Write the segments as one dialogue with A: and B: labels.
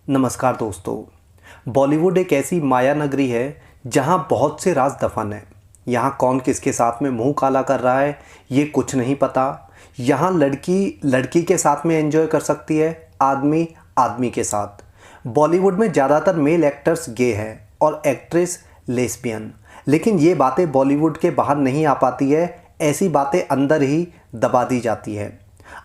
A: नमस्कार दोस्तों। बॉलीवुड एक ऐसी माया नगरी है जहां बहुत से राज दफन हैं। यहां कौन किसके साथ में मुंह काला कर रहा है ये कुछ नहीं पता। यहां लड़की लड़की के साथ में एंजॉय कर सकती है, आदमी आदमी के साथ। बॉलीवुड में ज़्यादातर मेल एक्टर्स गे हैं और एक्ट्रेस लेस्बियन, लेकिन ये बातें बॉलीवुड के बाहर नहीं आ पाती है। ऐसी बातें अंदर ही दबा दी जाती है।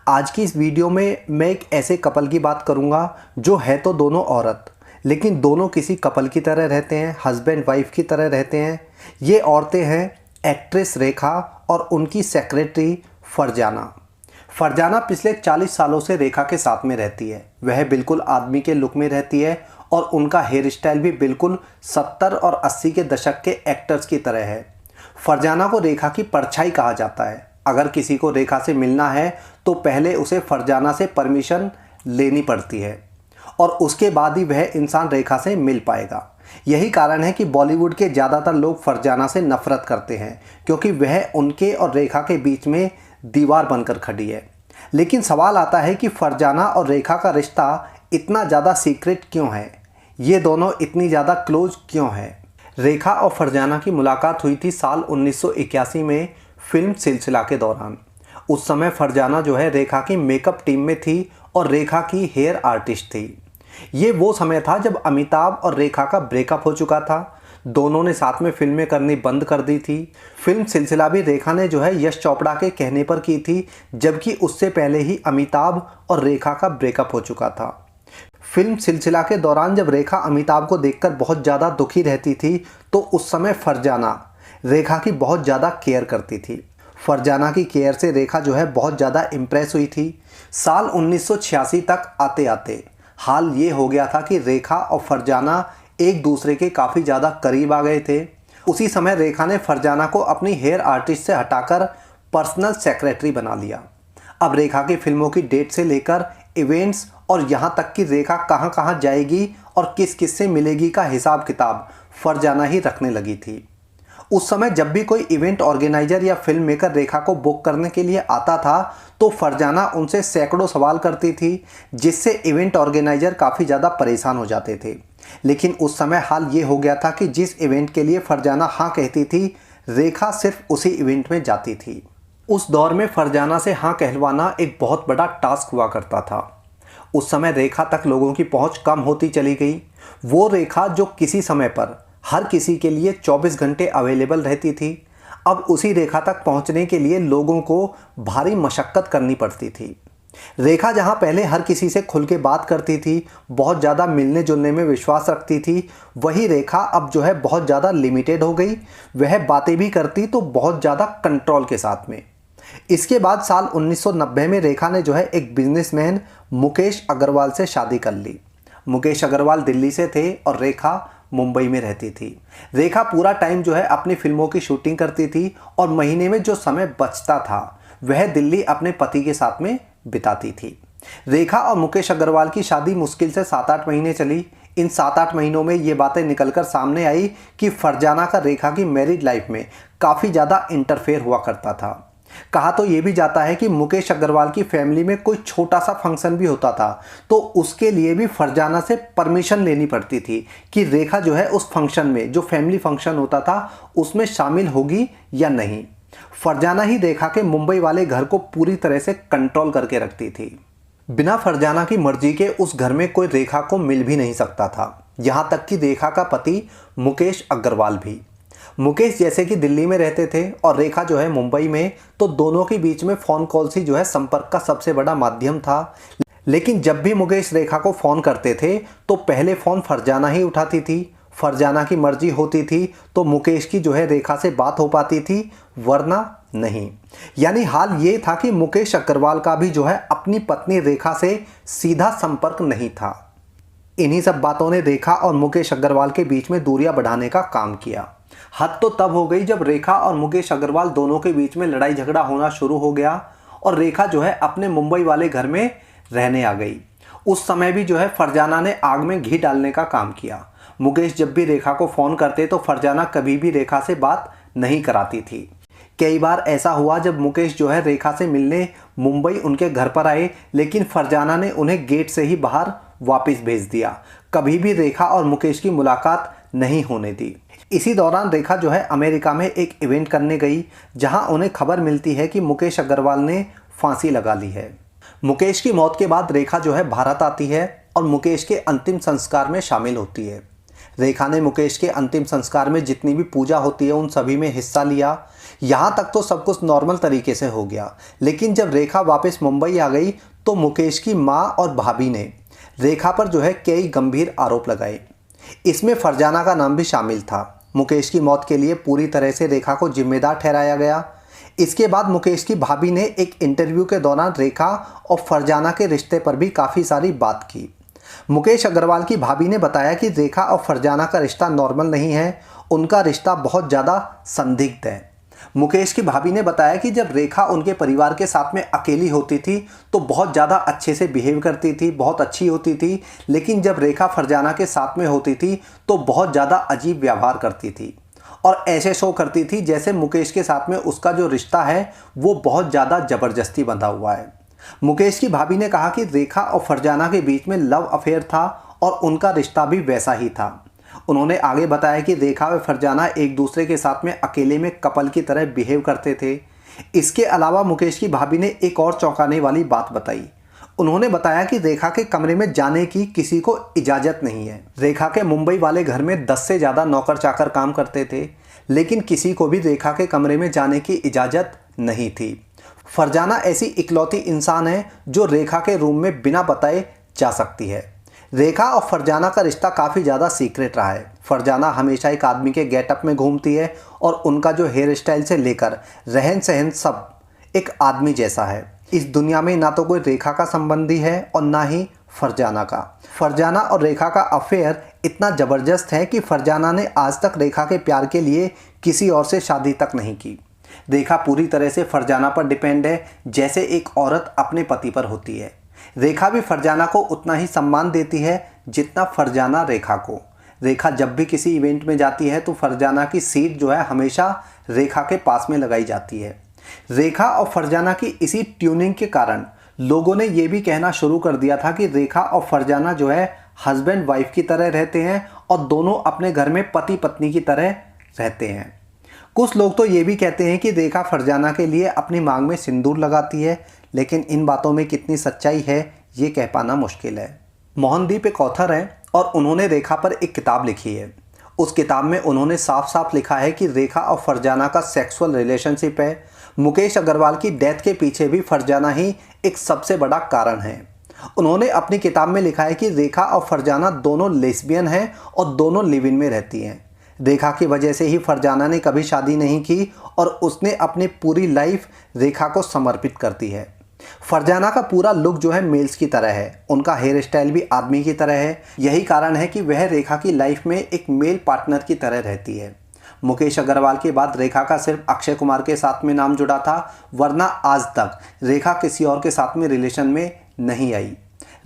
A: आज की इस वीडियो में मैं एक ऐसे कपल की बात करूंगा जो है तो दोनों औरत, लेकिन दोनों किसी कपल की तरह रहते हैं, हस्बैंड वाइफ की तरह रहते हैं। ये औरतें हैं एक्ट्रेस रेखा और उनकी सेक्रेटरी फरजाना। फरजाना पिछले 40 सालों से रेखा के साथ में रहती है। वह बिल्कुल आदमी के लुक में रहती है और उनका हेयर स्टाइल भी बिल्कुल 70 और 80 के दशक के एक्टर्स की तरह है। फरजाना को रेखा की परछाई कहा जाता है। अगर किसी को रेखा से मिलना है तो पहले उसे फरजाना से परमिशन लेनी पड़ती है और उसके बाद ही वह इंसान रेखा से मिल पाएगा। यही कारण है कि बॉलीवुड के ज़्यादातर लोग फरजाना से नफरत करते हैं, क्योंकि वह उनके और रेखा के बीच में दीवार बनकर खड़ी है। लेकिन सवाल आता है कि फरजाना और रेखा का रिश्ता इतना ज़्यादा सीक्रेट क्यों है? ये दोनों इतनी ज़्यादा क्लोज क्यों है? रेखा और फरजाना की मुलाकात हुई थी साल 1981 में फिल्म सिलसिला के दौरान। उस समय फरजाना जो है रेखा की मेकअप टीम में थी और रेखा की हेयर आर्टिस्ट थी। ये वो समय था जब अमिताभ और रेखा का ब्रेकअप हो चुका था। दोनों ने साथ में फिल्में करनी बंद कर दी थी। फिल्म सिलसिला भी रेखा ने जो है यश चोपड़ा के कहने पर की थी, जबकि उससे पहले ही अमिताभ और रेखा का ब्रेकअप हो चुका था। फिल्म सिलसिला के दौरान जब रेखा अमिताभ को देखकर बहुत ज़्यादा दुखी रहती थी तो उस समय फरजाना रेखा की बहुत ज़्यादा केयर करती थी। फरजाना की केयर से रेखा जो है बहुत ज़्यादा इम्प्रेस हुई थी। साल 1986 तक आते आते हाल ये हो गया था कि रेखा और फरजाना एक दूसरे के काफ़ी ज़्यादा करीब आ गए थे। उसी समय रेखा ने फरजाना को अपनी हेयर आर्टिस्ट से हटाकर पर्सनल सेक्रेटरी बना लिया। अब रेखा की फिल्मों की डेट से लेकर इवेंट्स और यहाँ तक कि रेखा कहाँ कहाँ जाएगी और किस किस से मिलेगी का हिसाब किताब फरजाना ही रखने लगी थी। उस समय जब भी कोई इवेंट ऑर्गेनाइजर या फिल्म मेकर रेखा को बुक करने के लिए आता था तो फरजाना उनसे सैकड़ों सवाल करती थी, जिससे इवेंट ऑर्गेनाइजर काफ़ी ज़्यादा परेशान हो जाते थे। लेकिन उस समय हाल ये हो गया था कि जिस इवेंट के लिए फरजाना हाँ कहती थी, रेखा सिर्फ उसी इवेंट में जाती थी। उस दौर में फरजाना से हाँ कहलवाना एक बहुत बड़ा टास्क हुआ करता था। उस समय रेखा तक लोगों की पहुंच कम होती चली गई। वो रेखा जो किसी समय पर हर किसी के लिए 24 घंटे अवेलेबल रहती थी, अब उसी रेखा तक पहुंचने के लिए लोगों को भारी मशक्क़त करनी पड़ती थी। रेखा जहां पहले हर किसी से खुल के बात करती थी, बहुत ज़्यादा मिलने जुलने में विश्वास रखती थी, वही रेखा अब जो है बहुत ज़्यादा लिमिटेड हो गई। वह बातें भी करती तो बहुत ज़्यादा कंट्रोल के साथ में। इसके बाद साल 1990 में रेखा ने जो है एक बिजनेसमैन मुकेश अग्रवाल से शादी कर ली। मुकेश अग्रवाल दिल्ली से थे और रेखा मुंबई में रहती थी। रेखा पूरा टाइम जो है अपनी फिल्मों की शूटिंग करती थी और महीने में जो समय बचता था वह दिल्ली अपने पति के साथ में बिताती थी। रेखा और मुकेश अग्रवाल की शादी मुश्किल से 7-8 महीने चली। इन 7-8 महीनों में ये बातें निकलकर सामने आई कि फरजाना का रेखा की मैरिड लाइफ में काफ़ी ज़्यादा इंटरफेयर हुआ करता था। कहा तो ये भी जाता है कि मुकेश अग्रवाल की फैमिली में कोई छोटा सा फंक्शन भी होता था तो उसके लिए भी फरजाना से परमिशन लेनी पड़ती थी कि रेखा जो है उस फंक्शन में, जो फैमिली फंक्शन होता था, उसमें शामिल होगी या नहीं। फरजाना ही रेखा के मुंबई वाले घर को पूरी तरह से कंट्रोल करके रखती थी। बिना फरजाना की मर्जी के उस घर में कोई रेखा को मिल भी नहीं सकता था, यहाँ तक कि रेखा का पति मुकेश अग्रवाल भी। मुकेश जैसे कि दिल्ली में रहते थे और रेखा जो है मुंबई में, तो दोनों के बीच में फ़ोन कॉल्स ही जो है संपर्क का सबसे बड़ा माध्यम था। लेकिन जब भी मुकेश रेखा को फ़ोन करते थे तो पहले फ़ोन फरजाना ही उठाती थी। फरजाना की मर्जी होती थी तो मुकेश की जो है रेखा से बात हो पाती थी, वरना नहीं। यानी हाल ये था कि मुकेश अग्रवाल का भी जो है अपनी पत्नी रेखा से सीधा संपर्क नहीं था। इन्हीं सब बातों ने रेखा और मुकेश अग्रवाल के बीच में दूरियां बढ़ाने का काम किया। हद तो तब हो गई जब रेखा और मुकेश अग्रवाल दोनों के बीच में लड़ाई झगड़ा होना शुरू हो गया और रेखा जो है अपने मुंबई वाले घर में रहने आ गई। उस समय भी जो है फरजाना ने आग में घी डालने का काम किया। मुकेश जब भी रेखा को फ़ोन करते तो फरजाना कभी भी रेखा से बात नहीं कराती थी। कई बार ऐसा हुआ जब मुकेश जो है रेखा से मिलने मुंबई उनके घर पर आए, लेकिन फरजाना ने उन्हें गेट से ही बाहर वापस भेज दिया। कभी भी रेखा और मुकेश की मुलाकात नहीं होने दी। इसी दौरान रेखा जो है अमेरिका में एक इवेंट करने गई, जहां उन्हें खबर मिलती है कि मुकेश अग्रवाल ने फांसी लगा ली है। मुकेश की मौत के बाद रेखा जो है भारत आती है और मुकेश के अंतिम संस्कार में शामिल होती है। रेखा ने मुकेश के अंतिम संस्कार में जितनी भी पूजा होती है उन सभी में हिस्सा लिया। यहाँ तक तो सब कुछ नॉर्मल तरीके से हो गया, लेकिन जब रेखा वापस मुंबई आ गई तो मुकेश की माँ और भाभी ने रेखा पर जो है कई गंभीर आरोप लगाए। इसमें फरजाना का नाम भी शामिल था। मुकेश की मौत के लिए पूरी तरह से रेखा को जिम्मेदार ठहराया गया। इसके बाद मुकेश की भाभी ने एक इंटरव्यू के दौरान रेखा और फरजाना के रिश्ते पर भी काफ़ी सारी बात की। मुकेश अग्रवाल की भाभी ने बताया कि रेखा और फरजाना का रिश्ता नॉर्मल नहीं है, उनका रिश्ता बहुत ज़्यादा संदिग्ध है। मुकेश की भाभी ने बताया कि जब रेखा उनके परिवार के साथ में अकेली होती थी तो बहुत ज़्यादा अच्छे से बिहेव करती थी, बहुत अच्छी होती थी, लेकिन जब रेखा फरजाना के साथ में होती थी तो बहुत ज़्यादा अजीब व्यवहार करती थी और ऐसे शो करती थी जैसे मुकेश के साथ में उसका जो रिश्ता है वो बहुत ज़्यादा ज़बरदस्ती बंधा हुआ है। मुकेश की भाभी ने कहा कि रेखा और फरजाना के बीच में लव अफेयर था और उनका रिश्ता भी वैसा ही था। उन्होंने आगे बताया कि रेखा और फरजाना एक दूसरे के साथ में अकेले में कपल की तरह बिहेव करते थे। इसके अलावा मुकेश की भाभी ने एक और चौंकाने वाली बात बताई। उन्होंने बताया कि रेखा के कमरे में जाने की किसी को इजाज़त नहीं है। रेखा के मुंबई वाले घर में 10 से ज़्यादा नौकर चाकर काम करते थे, लेकिन किसी को भी रेखा के कमरे में जाने की इजाज़त नहीं थी। फरजाना ऐसी इकलौती इंसान है जो रेखा के रूम में बिना बताए जा सकती है। रेखा और फरजाना का रिश्ता काफ़ी ज़्यादा सीक्रेट रहा है। फरजाना हमेशा एक आदमी के गेटअप में घूमती है और उनका जो हेयर स्टाइल से लेकर रहन सहन सब एक आदमी जैसा है। इस दुनिया में ना तो कोई रेखा का संबंधी है और ना ही फरजाना का। फरजाना और रेखा का अफेयर इतना ज़बरदस्त है कि फरजाना ने आज तक रेखा के प्यार के लिए किसी और से शादी तक नहीं की। रेखा पूरी तरह से फरजाना पर डिपेंड है, जैसे एक औरत अपने पति पर होती है। रेखा भी फरजाना को उतना ही सम्मान देती है जितना फरजाना रेखा को। रेखा जब भी किसी इवेंट में जाती है तो फरजाना की सीट जो है हमेशा रेखा के पास में लगाई जाती है। रेखा और फरजाना की इसी ट्यूनिंग के कारण लोगों ने ये भी कहना शुरू कर दिया था कि रेखा और फरजाना जो है हस्बैंड वाइफ की तरह रहते हैं और दोनों अपने घर में पति पत्नी की तरह रहते हैं। कुछ लोग तो ये भी कहते हैं कि रेखा फरजाना के लिए अपनी मांग में सिंदूर लगाती है, लेकिन इन बातों में कितनी सच्चाई है ये कह पाना मुश्किल है। मोहनदीप एक ऑथर हैं और उन्होंने रेखा पर एक किताब लिखी है। उस किताब में उन्होंने साफ साफ लिखा है कि रेखा और फरजाना का सेक्सुअल रिलेशनशिप है। मुकेश अग्रवाल की डेथ के पीछे भी फरजाना ही एक सबसे बड़ा कारण है। उन्होंने अपनी किताब में लिखा है कि रेखा और फरजाना दोनों लेस्बियन हैं और दोनों लिव इन में रहती हैं। रेखा की वजह से ही फरजाना ने कभी शादी नहीं की और उसने अपनी पूरी लाइफ रेखा को समर्पित कर दी है। फरजाना का पूरा लुक जो है मेल्स की तरह है, उनका हेयर स्टाइल भी आदमी की तरह है। यही कारण है कि वह रेखा की लाइफ में एक मेल पार्टनर की तरह रहती है। मुकेश अग्रवाल के बाद रेखा का सिर्फ अक्षय कुमार के साथ में नाम जुड़ा था, वरना आज तक रेखा किसी और के साथ में रिलेशन में नहीं आई।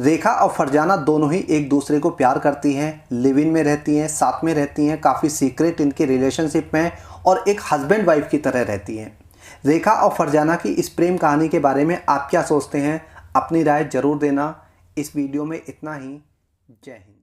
A: रेखा और फरजाना दोनों ही एक दूसरे को प्यार करती हैं, लिव इन में रहती हैं, साथ में रहती हैं, काफ़ी सीक्रेट इनकी रिलेशनशिप में और एक हस्बैंड वाइफ की तरह रहती हैं। रेखा और फरजाना की इस प्रेम कहानी के बारे में आप क्या सोचते हैं? अपनी राय जरूर देना। इस वीडियो में इतना ही। जय हिंद।